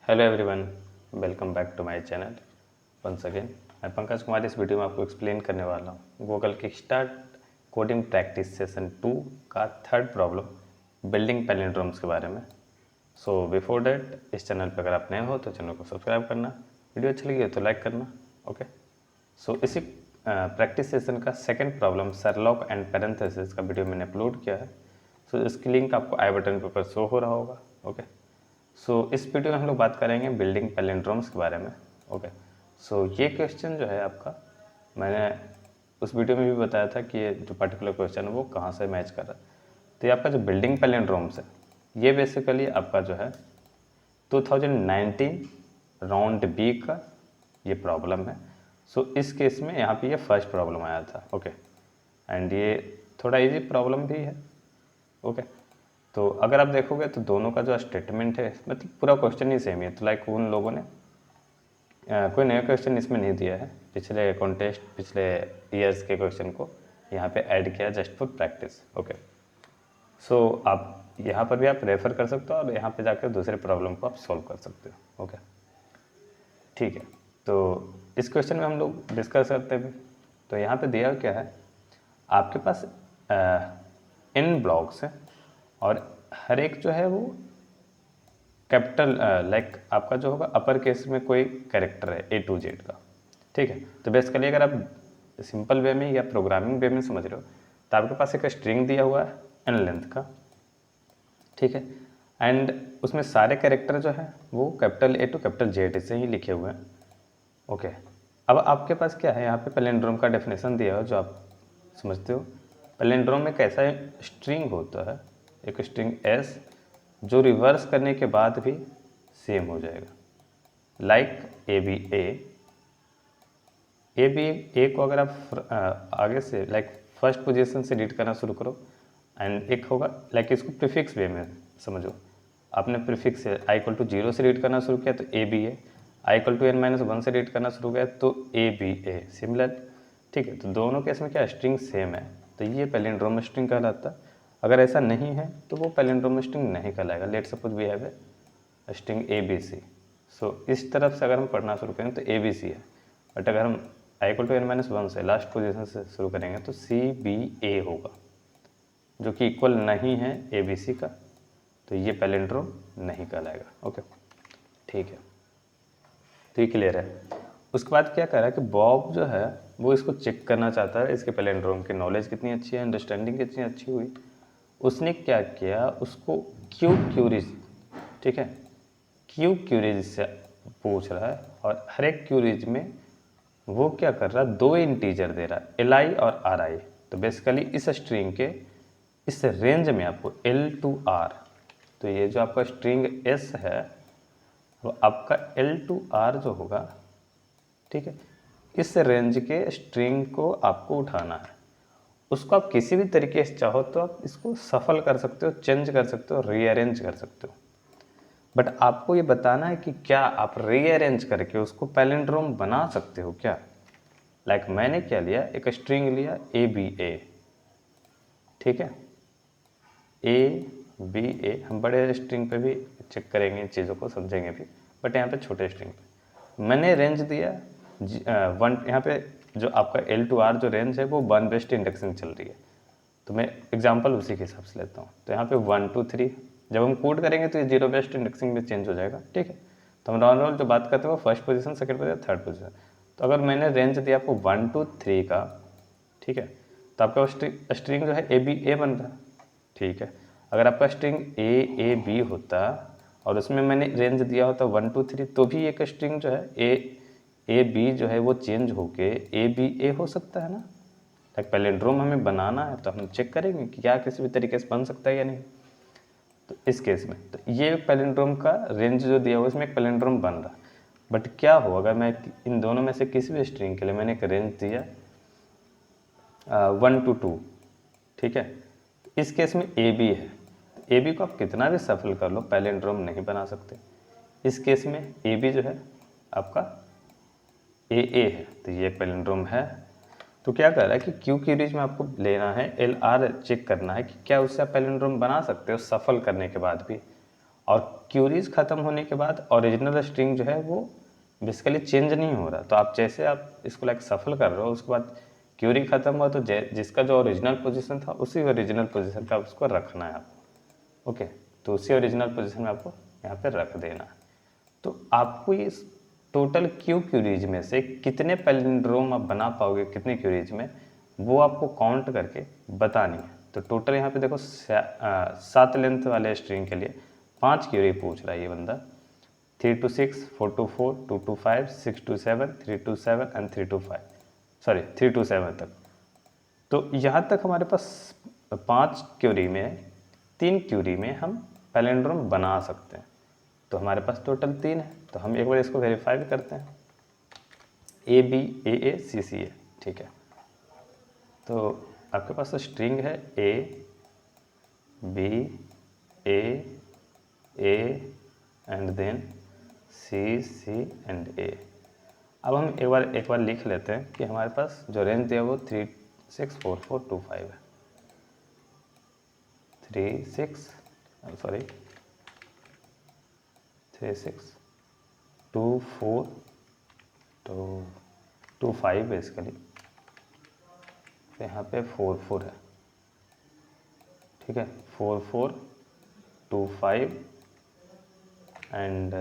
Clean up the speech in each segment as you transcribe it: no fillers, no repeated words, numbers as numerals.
Hello everyone, welcome back to my channel once again. मैं पंकज कुमार इस video में आपको एक्सप्लेन करने वाला हूँ Google kickstart coding practice session 2 का थर्ड प्रॉब्लम बिल्डिंग पैलिंड्रोम्स के बारे में। सो बिफोर दैट, इस चैनल पर अगर आप नए हो तो चैनल को सब्सक्राइब करना, वीडियो अच्छी लगी हो तो लाइक करना। ओके, सो इसी प्रैक्टिस सेशन का second problem Sherlock and parenthesis का वीडियो मैंने अपलोड किया है। सो इसकी लिंक आपको आई बटन के ऊपर शो हो रहा होगा। ओके, सो इस वीडियो में हम लोग बात करेंगे बिल्डिंग पैलिंड्रोम्स के बारे में। ओके, सो ये क्वेश्चन जो है आपका, मैंने उस वीडियो में भी बताया था कि ये जो पर्टिकुलर क्वेश्चन है वो कहाँ से मैच कर रहा है। तो ये आपका जो बिल्डिंग पैलिंड्रोम्स है ये बेसिकली आपका जो है 2019 राउंड बी का ये प्रॉब्लम है। सो इस केस में यहाँ पे ये फर्स्ट प्रॉब्लम आया था। ओके, एंड ये थोड़ा इजी प्रॉब्लम भी है। ओके, तो अगर आप देखोगे तो दोनों का जो स्टेटमेंट है मतलब पूरा क्वेश्चन ही सेम है। तो लाइक उन लोगों ने कोई नया क्वेश्चन इसमें नहीं दिया है, पिछले कॉन्टेस्ट पिछले ईयर्स के क्वेश्चन को यहाँ पे ऐड किया जस्ट फॉर प्रैक्टिस। ओके, सो आप यहाँ पर भी आप रेफर कर सकते हो और यहाँ पे जाकर दूसरे प्रॉब्लम को आप सॉल्व कर सकते हो। ओके, ठीक है, तो इस क्वेश्चन में हम लोग डिस्कस करते हैं। तो यहाँ पे दिया क्या है, आपके पास इन ब्लॉक्स हैं और हर एक जो है वो कैपिटल लाइक आपका जो होगा अपर केस में कोई कैरेक्टर है A to Z का। ठीक है, तो बेसिकली अगर आप सिंपल वे में या प्रोग्रामिंग वे में समझ रहे हो तो आपके पास एक स्ट्रिंग दिया हुआ है n लेंथ का। ठीक है, एंड उसमें सारे कैरेक्टर जो है वो capital A to capital Z से ही लिखे हुए हैं। ओके, अब आपके पास क्या है, यहाँ पे पैलिंड्रोम का डेफिनेशन दिया है जो आप समझते हो। पैलिंड्रोम एक ऐसा स्ट्रिंग होता है, एक स्ट्रिंग S जो रिवर्स करने के बाद भी सेम हो जाएगा। लाइक ए बी ए को अगर आप आगे से लाइक फर्स्ट पोजीशन से रीड करना शुरू करो एंड एक होगा लाइक इसको प्रीफिक्स वे में समझो। आपने प्रीफिक्स से आई इक्वल टू 0 से रीड करना शुरू किया तो A B A, I equal to n-1 से रीड करना शुरू किया तो ए बी ए सिमिलर। ठीक है, तो दोनों केस में क्या स्ट्रिंग सेम है, तो ये पैलिंड्रोम स्ट्रिंग कहलाता है। अगर ऐसा नहीं है तो वो पैलिंड्रोम स्ट्रिंग नहीं कहलाएगा। Let suppose we have a string A B C. So इस तरफ से अगर हम पढ़ना शुरू करें तो ए बी सी है, बट अगर हम आई इक्वल टू n-1 से लास्ट पोजीशन से शुरू करेंगे तो सी बी ए होगा, जो कि इक्वल नहीं है ए बी सी का, तो ये पैलिंड्रोम नहीं कहलाएगा। ओके, ठीक है, तो ये क्लियर है। उसके बाद क्या कर रहा है कि बॉब जो है वो इसको चेक करना चाहता है इसके पैलिंड्रोम की नॉलेज कितनी अच्छी है, अंडरस्टैंडिंग कितनी अच्छी हुई। उसने क्या किया, उसको क्यूरीज, ठीक है, क्यूरीज से पूछ रहा है और हर एक क्यूरीज में वो क्या कर रहा है, दो इंटीजर दे रहा है एल आई और आर आई। तो बेसिकली इस स्ट्रिंग के इस रेंज में आपको एल टू आर, तो ये जो आपका स्ट्रिंग एस है वो आपका एल टू आर जो होगा, ठीक है, इस रेंज के स्ट्रिंग को आपको उठाना है। उसको आप किसी भी तरीके से चाहो तो आप इसको सफल कर सकते हो, चेंज कर सकते हो, रीअरेंज कर सकते हो, बट आपको ये बताना है कि क्या आप रीअरेंज करके उसको पैलिंड्रोम बना सकते हो क्या। लाइक मैंने क्या लिया, एक स्ट्रिंग लिया ए बी ए, ठीक है, ए बी ए। हम बड़े स्ट्रिंग पे भी चेक करेंगे इन चीज़ों को, समझेंगे भी, बट यहाँ पे छोटे स्ट्रिंग पे मैंने रेंज दिया वन। यहाँ पे जो आपका एल टू आर जो रेंज है वो 1 बेस्ड इंडेक्सिंग चल रही है, तो मैं एग्जांपल उसी के हिसाब से लेता हूँ। तो यहाँ पे 1 2 3, जब हम कोड करेंगे तो ये 0 बेस्ड इंडेक्सिंग में चेंज हो जाएगा। ठीक है, तो हम नॉर्मल जो बात करते हैं वो first position, second position, third position. तो अगर मैंने रेंज दिया आपको 1 2 3 का, ठीक है, तो आपका स्ट्रिंग जो है ए बी ए बन रहा है। ठीक है, अगर आपका स्ट्रिंग ए बी होता और उसमें मैंने रेंज दिया होता 1 2 3, तो भी एक स्ट्रिंग जो है ए बी जो है वो चेंज होके ए बी ए हो सकता है ना। लाइक पैलिंड्रोम हमें बनाना है तो हम चेक करेंगे कि क्या किसी भी तरीके से बन सकता है या नहीं। तो इस केस में तो ये पैलिंड्रोम का रेंज जो दिया हुआ इसमें एक पैलिंड्रोम बन रहा है। बट क्या हो अगर मैं इन दोनों में से किसी भी स्ट्रिंग के लिए मैंने एक रेंज दिया 1 to 2, ठीक है, इस केस में ए बी है, ए बी को आप कितना भी सफल कर लो पैलिंड्रोम नहीं बना सकते। इस केस में ए बी जो है आपका ए है, तो ये पैलिंड्रोम है। तो क्या कर रहा है कि क्यू क्यूरीज में आपको लेना है एल आर चेक करना है कि क्या उससे आप पैलिंड्रोम बना सकते हो सफल करने के बाद भी। और क्यूरीज ख़त्म होने के बाद ओरिजिनल स्ट्रिंग जो है वो बेसिकली चेंज नहीं हो रहा। तो आप जैसे आप इसको लाइक सफल कर रहे हो, उसके बाद क्यूरी ख़त्म हुआ तो जिसका जो ओरिजिनल पोजीशन था उसी ओरिजिनल पोजीशन पे आप उसको रखना है आपको। ओके, तो उसी ओरिजिनल पोजीशन में आपको यहाँ पे रख देना है। तो आपको इस टोटल क्यूरीज में से कितने पैलिंड्रोम आप बना पाओगे, कितने क्यूरीज में, वो आपको काउंट करके बतानी है। तो टोटल यहाँ पे देखो 7 लेंथ वाले स्ट्रिंग के लिए 5 क्यूरी पूछ रहा है ये बंदा। 3 to 6, 4 to 4, 2 to 5, 6 to 7, 3 to 7 and 3 to 5, sorry 3 to 7 तक। तो यहाँ तक हमारे पास 5 क्यूरी में 3 क्यूरी में हम पैलिंड्रोम बना सकते हैं। तो हमारे पास टोटल 3 है। तो हम एक बार इसको वेरीफाई भी करते हैं, ABAACCA, ठीक है। तो आपके पास स्ट्रिंग है ABA and then CC and A। अब हम एक बार लिख लेते हैं कि हमारे पास जो रेंज दिया वो 3 6 4 4 2 5 है। 3 6 2 4 2 5 बेसिकली। तो यहाँ पे 4 4 है, ठीक है। 4 4 2 5 and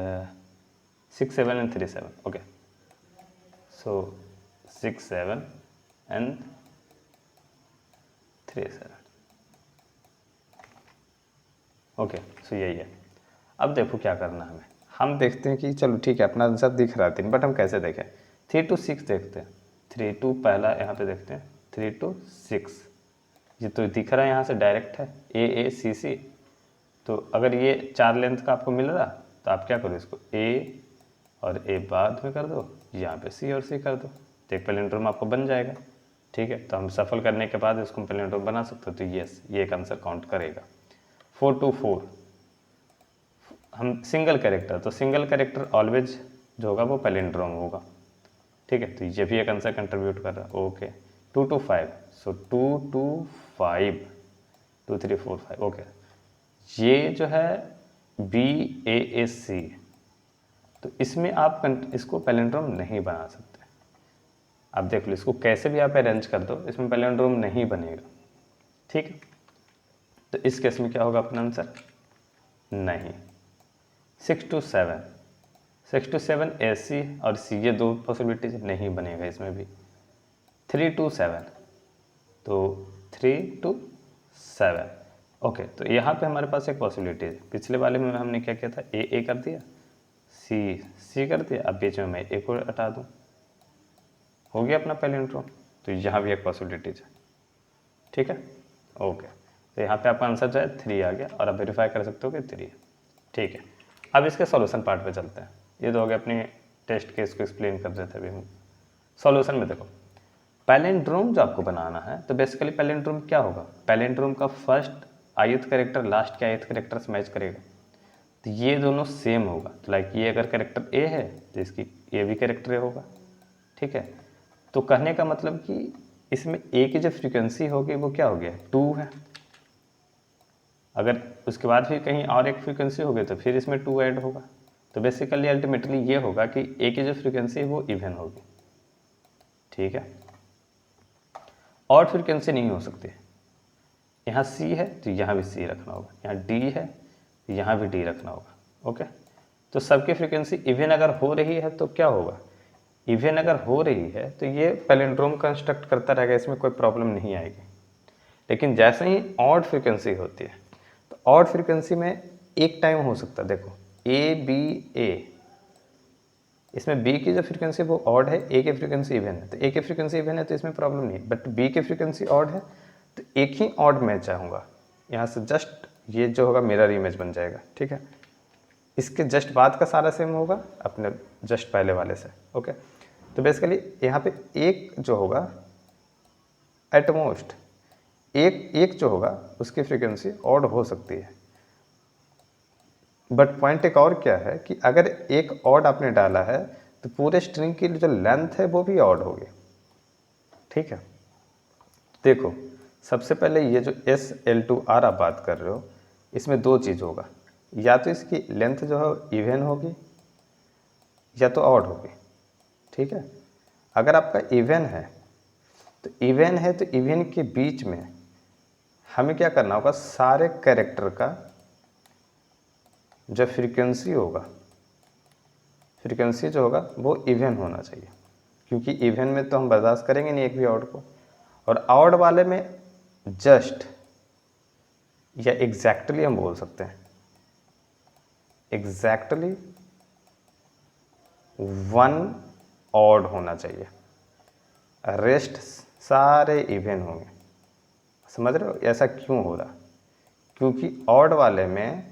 6 7 and 3 7, okay. So 6 7 and 3 7, okay. So यही है। अब देखो क्या करना है हम देखते हैं कि चलो ठीक है अपना आंसर दिख रहा है 3, बट हम कैसे देखें। 3 to 6 देखते हैं। 3 to पहला यहाँ पे देखते हैं 3 to 6, ये तो दिख रहा है यहाँ से डायरेक्ट है AACC। तो अगर ये 4 लेंथ का आपको मिल रहा तो आप क्या करो, इसको A और A बाद में कर दो, यहाँ पे C और C कर दो, तो एक पैलिंड्रोम आपको बन जाएगा, ठीक है। तो हम सफल करने के बाद इसको पैलिंड्रोम बना सकते हो। तो यस, ये एक आंसर काउंट करेगा। 4 to 4 हम सिंगल कैरेक्टर, तो सिंगल कैरेक्टर ऑलवेज जो होगा वो पैलिंड्रोम होगा, ठीक है। तो ये भी एक आंसर कंट्रीब्यूट कर रहा है, okay. 2 to 5, so 2 to 5, 2 3 4 5, okay. ये जो है BAAC, तो इसमें आप इसको पैलिंड्रोम नहीं बना सकते। आप देख लो, इसको कैसे भी आप अरेंज कर दो, इसमें पैलिंड्रोम नहीं बनेगा, ठीक है। तो इस केस में क्या होगा अपना आंसर, नहीं। 6 to 7, 6 to 7 AC और C, ये दो पॉसिबिलिटीज नहीं बनेगा इसमें भी। 3 to 7, तो 3 to 7, ओके। तो यहाँ पे हमारे पास एक पॉसिबिलिटी है। पिछले वाले में हमने क्या किया था, A कर दिया, C कर दिया, अब बीच में मैं A को हटा दूँ, हो गया अपना पैलिंड्रोम। तो यहाँ भी एक पॉसिबिलिटीज है, ठीक है, ओके। तो यहाँ पे आपका आंसर जो है 3 आ गया, और आप वेरीफाई कर सकते हो कि 3 है, ठीक है। अब इसके सॉल्यूशन पार्ट पे चलते हैं। ये तो हो गया अपने टेस्ट केस को एक्सप्लेन कर रहे थे अभी हम। सॉल्यूशन में देखो, पैलिंड्रोम जो आपको बनाना है, तो बेसिकली पैलिंड्रोम क्या होगा, पैलिंड्रोम का फर्स्ट ith कैरेक्टर लास्ट के ith कैरेक्टर से मैच करेगा। तो ये दोनों सेम होगा। तो लाइक ये अगर कैरेक्टर A है तो इसकी ये भी कैरेक्टर A होगा, ठीक है। तो कहने का मतलब कि इसमें A की जो फ्रीक्वेंसी होगी वो क्या हो गया, 2 है। अगर उसके बाद भी कहीं और एक फ्रीक्वेंसी होगी तो फिर इसमें 2 ऐड होगा। तो बेसिकली अल्टीमेटली ये होगा कि A की जो फ्रीक्वेंसी है वो इवन होगी, ठीक है। ऑड फ्रीक्वेंसी नहीं हो सकती। यहाँ C है तो यहाँ भी C रखना होगा, यहाँ D है तो यहाँ भी D रखना होगा, ओके। तो सबकी फ्रीक्वेंसी इवन अगर हो रही है तो क्या होगा, इवन अगर हो रही है तो ये पैलिंड्रोम कंस्ट्रक्ट करता रहेगा, इसमें कोई प्रॉब्लम नहीं आएगी। लेकिन जैसे ही ऑड फ्रीक्वेंसी होती है तो ऑड फ्रीक्वेंसी में एक टाइम हो सकता है, देखो ABA, इसमें B की जो फ्रीक्वेंसी वो ऑड है, A की फ्रीक्वेंसी इवन है। तो A की फ्रीक्वेंसी इवन है तो इसमें प्रॉब्लम नहीं है, बट B की फ्रीक्वेंसी ऑड है तो एक ही ऑड मैं चाहूँगा। यहाँ से जस्ट ये जो होगा मिरर इमेज बन जाएगा, ठीक है। इसके जस्ट बाद का सारा सेम होगा अपने जस्ट पहले वाले से, ओके। तो बेसिकली यहाँ पे एक जो होगा एटमोस्ट एक जो होगा उसकी फ्रीक्वेंसी ऑड हो सकती है, बट पॉइंट एक और क्या है कि अगर एक ऑड आपने डाला है तो पूरे स्ट्रिंग की जो लेंथ है वो भी ऑड होगी, ठीक है। देखो सबसे पहले ये जो SL2R आप बात कर रहे हो, इसमें 2 चीज़ होगा। या तो इसकी लेंथ जो है इवन होगी या तो ऑड होगी, ठीक है। अगर आपका इवन है तो इवन के बीच में हमें क्या करना होगा, सारे कैरेक्टर का जो फ्रीक्वेंसी जो होगा वो इवन होना चाहिए, क्योंकि इवन में तो हम बर्दाश्त करेंगे नहीं एक भी ऑड को। और ऑड वाले में जस्ट या एग्जैक्टली हम बोल सकते हैं, एग्जैक्टली 1 ऑड होना चाहिए, रेस्ट सारे इवन होंगे। समझ रहे हो ऐसा क्यों हो रहा? क्योंकि ऑड वाले में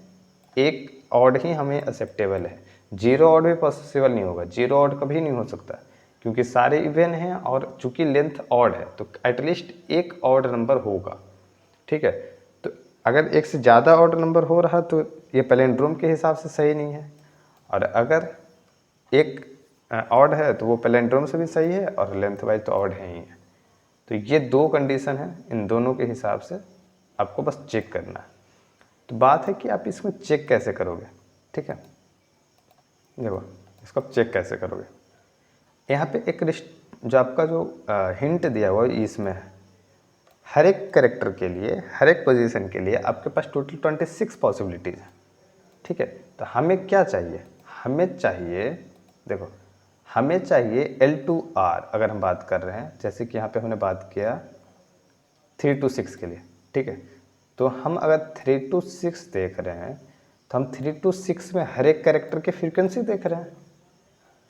एक ऑड ही हमें एक्सेप्टेबल है, 0 ऑड भी पॉसिबल नहीं होगा, 0 ऑड कभी नहीं हो सकता, क्योंकि सारे इवन हैं और चूंकि लेंथ ऑड है तो एटलीस्ट एक ऑड नंबर होगा, ठीक है। तो अगर एक से ज़्यादा ऑड नंबर हो रहा तो ये पैलिंड्रोम के हिसाब से सही नहीं है, और अगर एक ऑड है तो वो पैलिंड्रोम से भी सही है और लेंथ वाइज तो ऑड है ही है। तो ये 2 कंडीशन है, इन दोनों के हिसाब से आपको बस चेक करना है। तो बात है कि आप इसको चेक कैसे करोगे, ठीक है। देखो इसको आप चेक कैसे करोगे, यहाँ पे एक जो आपका जो हिंट दिया हुआ है इसमें है, हर एक कैरेक्टर के लिए, हर एक पोजीशन के लिए आपके पास टोटल 26 पॉसिबिलिटीज़ है, ठीक है। तो हमें क्या चाहिए, हमें चाहिए, देखो हमें चाहिए L2R। अगर हम बात कर रहे हैं जैसे कि यहाँ पे हमने बात किया 3 to 6 के लिए, ठीक है। तो हम अगर 3 to 6 देख रहे हैं तो हम 3 to 6 में हर एक कैरेक्टर की फ्रीक्वेंसी देख रहे हैं,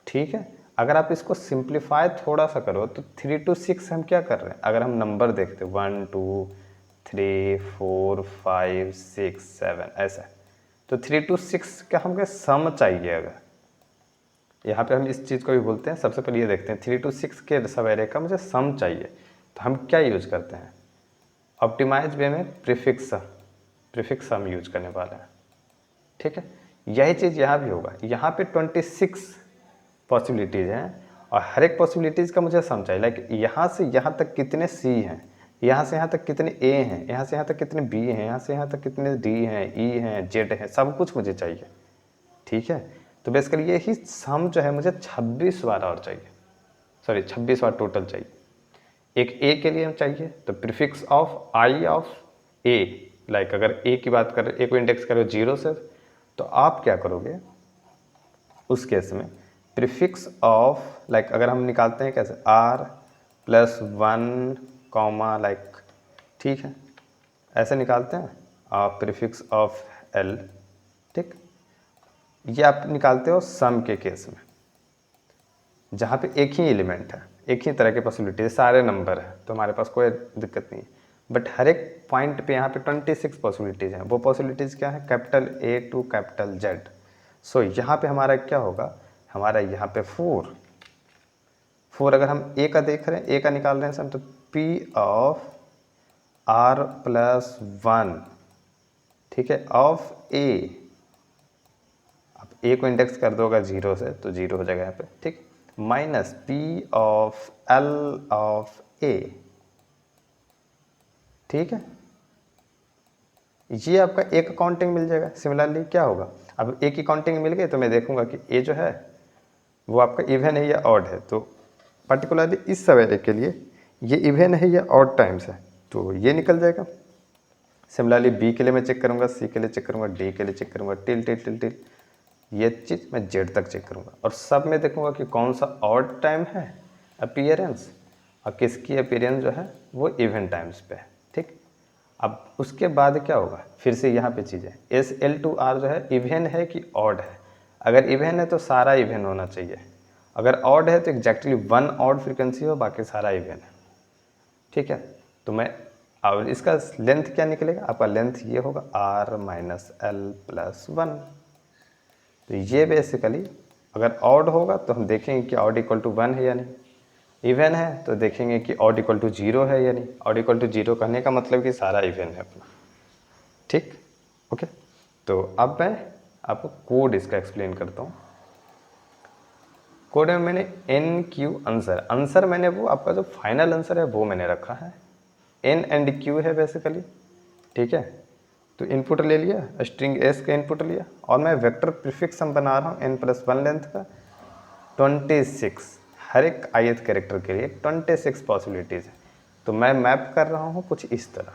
ठीक है। अगर आप इसको सिंप्लीफाई थोड़ा सा करो तो 3 to 6 हम क्या कर रहे हैं, अगर हम नंबर देखते 1 2 3 4 5 6 7 ऐसा, तो 3 to 6 का हमको सम चाहिए। अगर यहाँ पे हम इस चीज़ को भी बोलते हैं, सबसे पहले ये देखते हैं 3 to 6 के सवेरे का मुझे सम चाहिए, तो हम क्या यूज करते हैं, ऑप्टिमाइज वे में प्रीफिक्स सम यूज करने वाले हैं, ठीक है। यही चीज़ यहाँ भी होगा, यहाँ पे 26 पॉसिबिलिटीज़ हैं और हर एक पॉसिबिलिटीज़ का मुझे सम चाहिए। लाइक यहाँ से यहाँ तक कितने सी हैं, यहाँ से यहाँ तक कितने ए हैं, यहाँ से यहाँ तक कितने बी हैं, यहाँ से यहाँ तक कितने डी हैं, ई हैं, जेड हैं, सब कुछ मुझे चाहिए, ठीक है। तो बेसिकली यही सम जो है मुझे 26 बार और चाहिए, सॉरी 26 बार टोटल चाहिए। एक ए के लिए हम चाहिए तो prefix of I of A, like अगर ए की बात करें, ए को इंडेक्स करो 0 से, तो आप क्या करोगे उस केस में, प्रीफिक्स ऑफ लाइक अगर हम निकालते हैं कैसे R+1 कॉमा लाइक, ठीक है, ऐसे निकालते हैं आप प्रीफिक्स ऑफ L, ठीक। ये आप निकालते हो सम के केस में, जहाँ पे एक ही एलिमेंट है, एक ही तरह के पॉसिबिलिटी, सारे नंबर है तो हमारे पास कोई दिक्कत नहीं है। बट हर एक पॉइंट पे यहाँ पे 26 पॉसिबिलिटीज़ हैं। वो पॉसिबिलिटीज़ क्या है, capital A to capital Z। So यहाँ पे हमारा क्या होगा, हमारा यहाँ पे 4 अगर हम A का देख रहे हैं, A का निकाल रहे हैं सम, तो P ऑफ R+1, ठीक है, ऑफ A, आप A को इंडेक्स कर दोगा 0 से तो 0 हो जाएगा यहाँ पे, ठीक, minus P of L of A, ठीक है। ये आपका एक काउंटिंग मिल जाएगा। सिमिलरली क्या होगा, अब एक ही काउंटिंग मिल गई तो मैं देखूंगा कि ए जो है वो आपका इवन है या ऑड है, तो पर्टिकुलरली इस सवेरे के लिए ये इवन है या ऑड टाइम्स है, तो ये निकल जाएगा। सिमिलरली बी के लिए मैं चेक करूंगा, सी के लिए चेक करूंगा, डी के लिए चेक करूंगा, टिल ये चीज़ मैं जेड तक चेक करूंगा, और सब में देखूंगा कि कौन सा ऑड टाइम है अपीयरेंस और किसकी अपीयरेंस जो है वो इवन टाइम्स पे है, ठीक। अब उसके बाद क्या होगा, फिर से यहाँ पे चीज़ें SL2R जो है इवन है कि ऑड है। अगर इवन है तो सारा इवन होना चाहिए, अगर ऑड है तो एग्जैक्टली 1 ऑड फ्रीक्वेंसी हो, बाकी सारा इवन है, ठीक है। तो मैं और इसका लेंथ क्या निकलेगा, आपका लेंथ ये होगा R-L+1। तो ये बेसिकली अगर ऑड होगा तो हम देखेंगे कि ऑड इक्वल टू 1 है या नहीं, इवन है तो देखेंगे कि ऑड इक्वल टू 0 है या नहीं। ऑड इक्वल टू 0 कहने का मतलब कि सारा इवन है अपना, ठीक, ओके। तो अब मैं आपको कोड इसका एक्सप्लेन करता हूँ। कोड में मैंने NQ आंसर मैंने वो आपका जो फाइनल आंसर है वो मैंने रखा है, N एंड Q है बेसिकली, ठीक है। तो इनपुट ले लिया, स्ट्रिंग एस का इनपुट लिया, और मैं वेक्टर प्रीफिक्स सम बना रहा हूँ n+1 लेंथ का 26। हर एक ith कैरेक्टर के लिए 26 पॉसिबिलिटीज़ है। तो मैं मैप कर रहा हूँ कुछ इस तरह,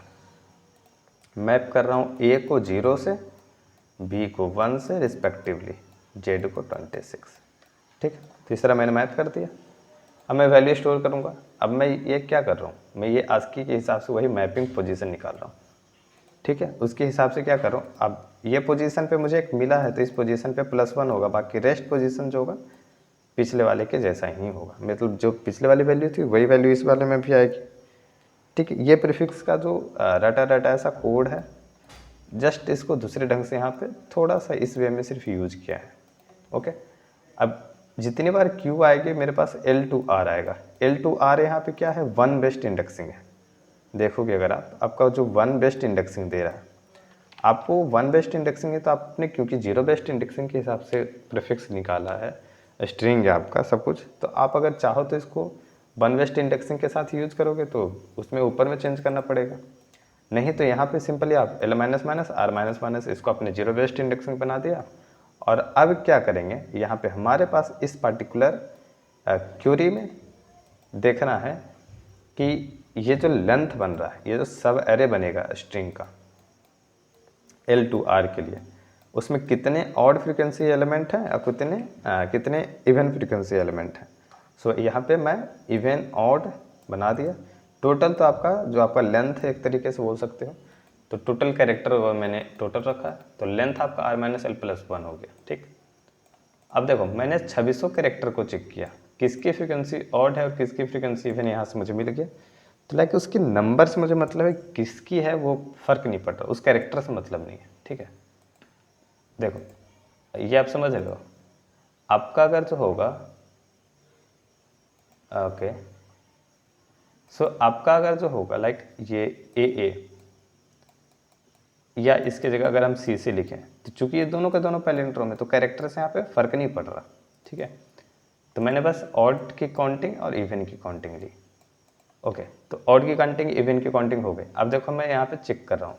मैप कर रहा हूँ a को 0 से, b को 1 से रिस्पेक्टिवली, z को 26। ठीक है, तो इस तरह मैंने मैप कर दिया। अब मैं वैल्यू स्टोर करूँगा। अब मैं ये क्या कर रहा हूँ, मैं ये ASCII के हिसाब से वही मैपिंग पोजीशन निकाल रहा हूँ। ठीक है, उसके हिसाब से क्या कर रहा हूँ, अब ये पोजीशन पे मुझे एक मिला है तो इस पोजीशन पे +1 होगा, बाकी रेस्ट पोजीशन जो होगा पिछले वाले के जैसा ही होगा, मतलब जो पिछले वाली वैल्यू थी वही वैल्यू इस वाले में भी आएगी। ठीक है, ये प्रीफिक्स का जो रटा रटा ऐसा कोड है, जस्ट इसको दूसरे ढंग से यहाँ पे थोड़ा सा इस वे में सिर्फ यूज किया है। ओके, अब जितनी बार Q आएगी मेरे पास L2R आएगा। L2R यहाँ पे क्या है, 1 बेस्ट इंडेक्सिंग है। देखोगे अगर आपका जो 1 बेस्ट इंडेक्सिंग दे रहा है, आपको 1 बेस्ट इंडेक्सिंग है तो आपने क्योंकि 0 बेस्ट इंडेक्सिंग के हिसाब से प्रीफिक्स निकाला है, स्ट्रिंग है आपका सब कुछ, तो आप अगर चाहो तो इसको 1 बेस्ट इंडेक्सिंग के साथ यूज करोगे तो उसमें ऊपर में चेंज करना पड़ेगा, नहीं तो यहाँ पे सिंपली आप L-R-, इसको आपने 0 बेस्ट इंडेक्सिंग बना दिया। और अब क्या करेंगे, यहाँ पे हमारे पास इस पार्टिकुलर क्यूरी में देखना है कि ये जो लेंथ बन रहा है, ये जो सब एरे बनेगा स्ट्रिंग का L2R के लिए, उसमें कितने ऑड फ्रीक्वेंसी एलिमेंट हैं और कितने इवन फ्रीक्वेंसी एलिमेंट हैं। सो यहाँ पे मैं इवन ऑड बना दिया। टोटल तो आपका जो आपका लेंथ है एक तरीके से बोल सकते हो, तो टोटल कैरेक्टर मैंने टोटल रखा है, तो लेंथ आपका R-L+1 हो गया। ठीक, अब देखो मैंने 2600 कैरेक्टर को चेक किया, किसकी फ्रीक्वेंसी ऑड है और किसकी फ्रीक्वेंसी इवन यहाँ से मुझे मिल गया। तो लाइक उसकी नंबर से मुझे मतलब है, किसकी है वो फ़र्क नहीं पड़ रहा, उस कैरेक्टर से मतलब नहीं है। ठीक है, देखो ये आप समझ लो, आपका अगर जो होगा ओके, सो आपका अगर जो होगा लाइक ये ए या इसके जगह अगर हम सी लिखें, तो चूंकि ये दोनों के दोनों पैलेंड्रोम में, तो कैरेक्टर से यहाँ पे फ़र्क नहीं पड़ रहा। ठीक है, तो मैंने बस ऑड की काउंटिंग और इवन की काउंटिंग ली। ओके, तो ऑड की काउंटिंग इवन की काउंटिंग हो गई। अब देखो मैं यहाँ पे चेक कर रहा हूँ,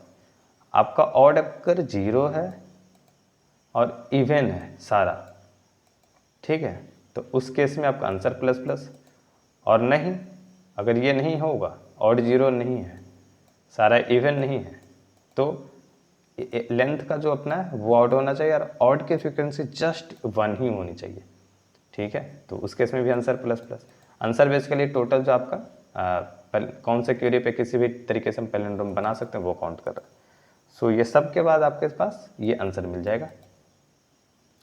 आपका ऑड अगर 0 है और इवन है सारा, ठीक है, तो उस केस में आपका आंसर ++। और नहीं, अगर ये नहीं होगा, ऑड 0 नहीं है, सारा इवन नहीं है, तो लेंथ का जो अपना है वो ऑड होना चाहिए और ऑड की फ्रीक्वेंसी जस्ट 1 ही होनी चाहिए। ठीक है, तो उस केस में भी आंसर ++। आंसर बेसिकली टोटल जो आपका कौन से क्वेरी पे किसी भी तरीके से हम पैलिंड्रोम बना सकते हैं वो काउंट कर रहा है। सो ये सब के बाद आपके पास ये आंसर मिल जाएगा।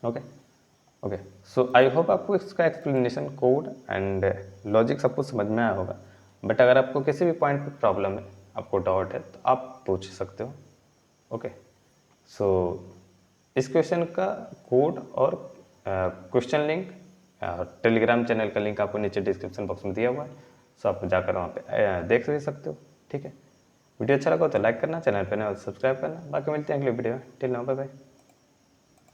ओके, सो आई होप आपको इसका एक्सप्लेनेशन, कोड एंड लॉजिक सब कुछ समझ में आया होगा। बट अगर आपको किसी भी पॉइंट पे प्रॉब्लम है, आपको डाउट है, तो आप पूछ सकते हो। ओके, सो इस क्वेश्चन का कोड और क्वेश्चन लिंक टेलीग्राम चैनल का लिंक आपको नीचे डिस्क्रिप्शन बॉक्स में दिया हुआ है, सो आप जाकर वहाँ पे देख भी सकते हो। ठीक है, वीडियो अच्छा लगा तो लाइक करना, चैनल पर नया सब्सक्राइब करना। बाकी मिलते हैं अगले वीडियो में। Till now, bye bye.